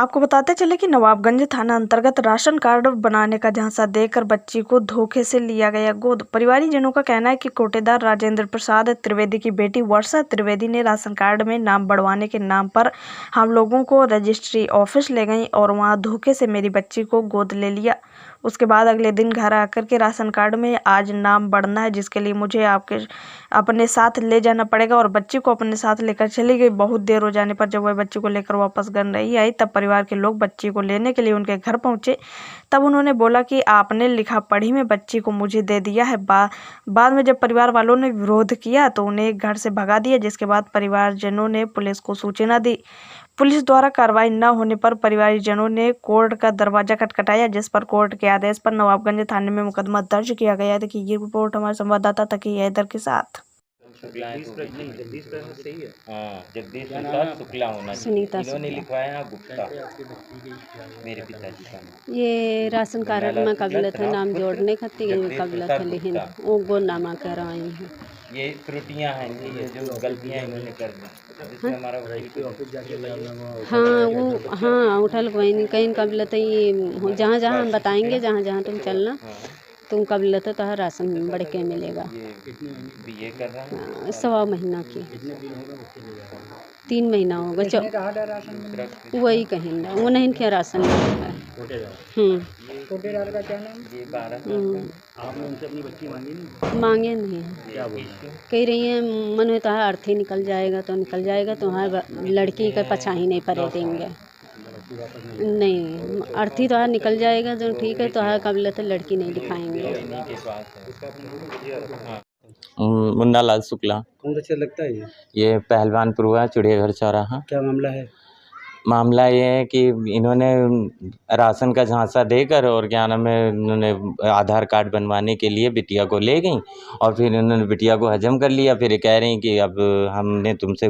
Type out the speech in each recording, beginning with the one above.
आपको बताते चले कि नवाबगंज थाना अंतर्गत राशन कार्ड बनाने का झांसा देकर बच्ची को धोखे से लिया गया गोद। परिवारजनों का कहना है कि कोटेदार राजेंद्र प्रसाद त्रिवेदी की बेटी वर्षा त्रिवेदी ने राशन कार्ड में नाम बढ़वाने के नाम पर हम लोगों को रजिस्ट्री ऑफिस ले गई और वहां धोखे से मेरी बच्ची को गोद ले लिया। उसके बाद अगले दिन घर आकर के राशन कार्ड में आज नाम बढ़ना है, जिसके लिए मुझे आपके अपने साथ ले जाना पड़ेगा और बच्ची को अपने साथ लेकर चली गई। बहुत देर हो जाने पर जब वह बच्ची को लेकर वापस घर नहीं आई, तब परिवार के लोग बच्ची को लेने के लिए उनके घर पहुंचे। तब उन्होंने बोला कि आपने लिखा पढ़ी में बच्ची को मुझे दे दिया है। बाद में जब परिवार वालों ने विरोध किया तो उन्हें घर से भगा दिया, जिसके बाद परिवारजनों ने पुलिस को सूचना दी। पुलिस द्वारा कार्रवाई न होने पर परिवारजनों ने कोर्ट का दरवाजा खटखटाया, जिस पर कोर्ट के आदेश पर नवाबगंज थाने में मुकदमा दर्ज किया गया है। देखिए ये रिपोर्ट हमारे संवाददाता तकी हैदर के साथ। जगदीश सही है। हाँ, जगदीश प्रसाद शुक्ला होना चाहिए। इन्होंने लिखवाया है गुप्ता, मेरे पिताजी का नाम। ये राशन कार्ड में कबूलत है नाम जोड़ने खातिर कबूलत है, लेकिन वो गोलनामा कराए हैं। ये त्रुटियां हैं, ये जो गलतियां इन्होंने कर दी, जिसमें हमारा हाँ उठल कोई कहीं कबूलत है। ये जहाँ जहाँ हम बताएंगे, जहाँ जहाँ तुम चलना तुम कबूलत है तो राशन बढ़ के मिलेगा। ये कर रहा है 1.25 महीना की, 3 महीना होगा। वही कहीं ना वो नहीं क्या राशन मिलता है। कोटेदार का क्या नाम? ये 12 आपने उनसे अपनी बच्ची मांगी नहीं? मांगे नहीं है, क्या बोल कह रही है मन में तो अर्थी निकल जाएगा तो निकल जाएगा, तुम्हारे लड़की का पछाही नहीं परे देंगे। नहीं अर्थी तो निकल जाएगा तो ठीक है, तो कबूलत है लड़की नहीं दिखाएंगे। मुन्ना लाल शुक्ला। कौन सा अच्छा लगता है ये पहलवानपुर हुआ, चिड़ियाघर चौराहा। क्या मामला है? मामला ये है कि इन्होंने राशन का झांसा देकर और क्या नाम है, इन्होंने आधार कार्ड बनवाने के लिए बिटिया को ले गई और फिर इन्होंने बिटिया को हजम कर लिया। फिर ये कह रही कि अब हमने तुमसे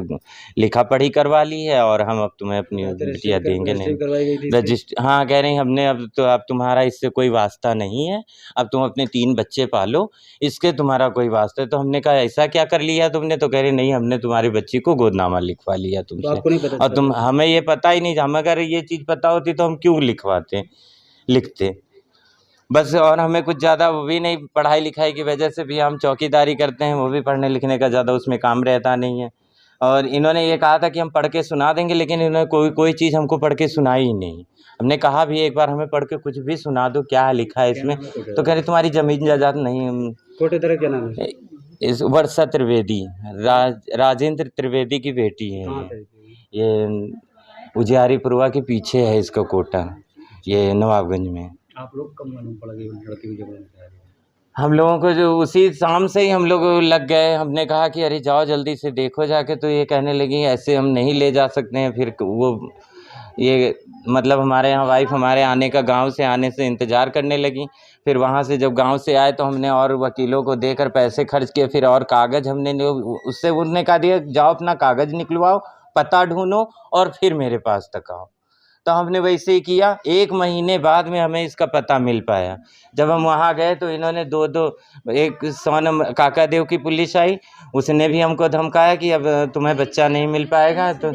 लिखा पढ़ी करवा ली है और हम अब तुम्हें अपनी बिटिया देंगे नहीं। रजिस्टर हाँ कह रही हमने अब तुम्हारा इससे कोई वास्ता नहीं है, अब तुम अपने 3 बच्चे पालो, इसके तुम्हारा कोई वास्ता है। तो हमने कहा ऐसा क्या कर लिया तुमने? तो कह रही नहीं, हमने तुम्हारी बच्ची को गोदनामा लिखवा लिया तुमसे। और तुम हमें ये पता ही नहीं, हमें अगर ये चीज़ पता होती तो हम क्यों लिखते बस। और हमें कुछ ज़्यादा वो भी नहीं, पढ़ाई लिखाई की वजह से भी हम चौकीदारी करते हैं, वो भी पढ़ने लिखने का ज़्यादा उसमें काम रहता नहीं है। और इन्होंने ये कहा था कि हम पढ़ के सुना देंगे, लेकिन इन्होंने कोई चीज़ हमको पढ़ के सुनाई ही नहीं। हमने कहा भी एक बार हमें पढ़ के कुछ भी सुना दो, क्या लिखा है इसमें? तो कह रही तुम्हारी ज़मीन जायदाद नहीं। कोटेदार क्या नाम है? इस वर्षा त्रिवेदी, राजेंद्र त्रिवेदी की बेटी है। ये उजियारीपुरवा के पीछे है इसका कोटा, ये नवाबगंज में। आप लोग कब मालूम पड़ गई लड़की की जबरन? हम लोगों को जो उसी शाम से ही हम लोग लग गए। हमने कहा कि अरे जाओ जल्दी से देखो जाके। तो ये कहने लगी ऐसे हम नहीं ले जा सकते हैं। फिर वो ये मतलब हमारे यहाँ वाइफ हमारे आने का, गांव से आने से इंतज़ार करने लगी। फिर वहाँ से जब गांव से आए तो हमने और वकीलों को देकर पैसे खर्च किए। फिर और कागज़ हमने उससे उन्होंने कहा दिया जाओ अपना कागज़ निकलवाओ, पता ढूंढो और फिर मेरे पास तक आओ। तो हमने वैसे ही किया। 1 महीने बाद में हमें इसका पता मिल पाया। जब हम वहाँ गए तो इन्होंने एक सोनम काकादेव की पुलिस आई, उसने भी हमको धमकाया कि अब तुम्हें बच्चा नहीं मिल पाएगा, तो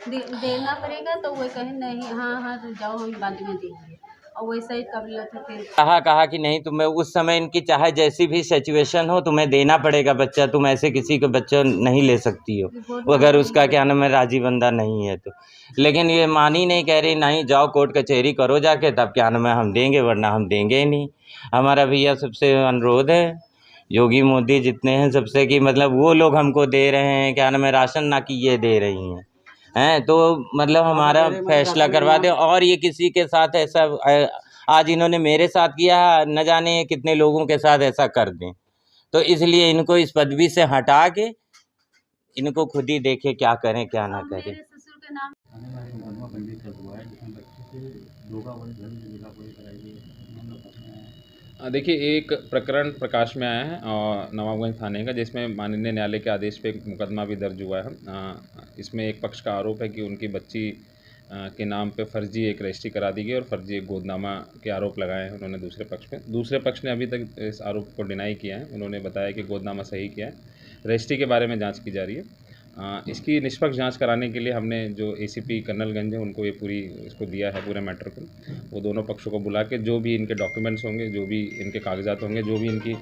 देना पड़ेगा। तो वो कहे नहीं, हाँ तो जाओ हम बाद में देंगे, और वैसा ही कबूलत है। फिर कहा कि नहीं, तुम्हें उस समय इनकी चाहे जैसी भी सिचुएशन हो तुम्हें देना पड़ेगा बच्चा, तुम ऐसे किसी का बच्चा नहीं ले सकती हो अगर उसका क्या नाम है राजी बंदा नहीं है तो। लेकिन ये मानी नहीं, कह रही नहीं जाओ कोर्ट कचहरी करो जाके, तब क्या नाम है हम देंगे, वरना हम देंगे ही नहीं। हमारा भैया सबसे अनुरोध है, योगी मोदी जितने हैं सबसे, कि मतलब वो लोग हमको दे रहे हैं क्या नाम है राशन, ना कि ये दे रही हैं तो मतलब हमारा फैसला करवा दे। और ये किसी के साथ ऐसा आज इन्होंने मेरे साथ किया, न जाने कितने लोगों के साथ ऐसा कर दें। तो इसलिए इनको इस पदवी से हटा के इनको खुद ही देखे क्या करें क्या ना करें। देखिए एक प्रकरण प्रकाश में आया है और नवाबगंज थाने का, जिसमें माननीय न्यायालय के आदेश पे एक मुकदमा भी दर्ज हुआ है। इसमें एक पक्ष का आरोप है कि उनकी बच्ची के नाम पे फर्जी एक रजिस्ट्री करा दी गई और फर्जी एक गोदनामा के आरोप लगाए हैं उन्होंने दूसरे पक्ष पे। दूसरे पक्ष ने अभी तक इस आरोप को डिनाई किया है। उन्होंने बताया कि गोदनामा सही किया है, रजिस्ट्री के बारे में जांच की जा रही है इसकी निष्पक्ष जांच कराने के लिए हमने जो एसीपी कर्नलगंज है उनको ये पूरी इसको दिया है पूरे मैटर को। वो दोनों पक्षों को बुला के जो भी इनके डॉक्यूमेंट्स होंगे, जो भी इनके कागजात होंगे, जो भी इनकी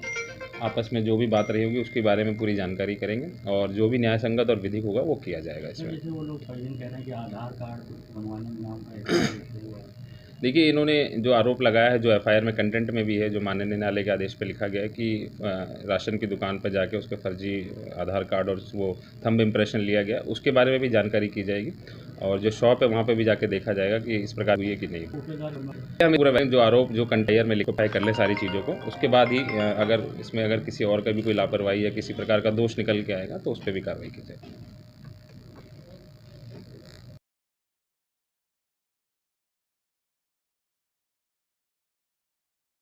आपस में जो भी बात रही होगी उसके बारे में पूरी जानकारी करेंगे और जो भी न्याय संगत और विधिक होगा वो किया जाएगा इसमें। जैसे वो लोग फर्जीन कह रहे हैं कि आधार कार्ड बनवाने में नाम का देखिए, इन्होंने जो आरोप लगाया है, जो एफआईआर में कंटेंट में भी है, जो माननीय न्यायालय के आदेश पे लिखा गया है कि राशन की दुकान पर जाके उसके फर्जी आधार कार्ड और वो थंब इम्प्रेशन लिया गया, उसके बारे में भी जानकारी की जाएगी और जो शॉप है वहाँ पे भी जाके देखा जाएगा कि इस प्रकार हुई है कि नहीं। हमें पूरा जो आरोप जो कंटेयर में लिखवाई कर ले सारी चीज़ों को, उसके बाद ही अगर इसमें अगर किसी और का भी कोई लापरवाही या किसी प्रकार का दोष निकल के आएगा तो उस पर भी कार्रवाई की जाएगी।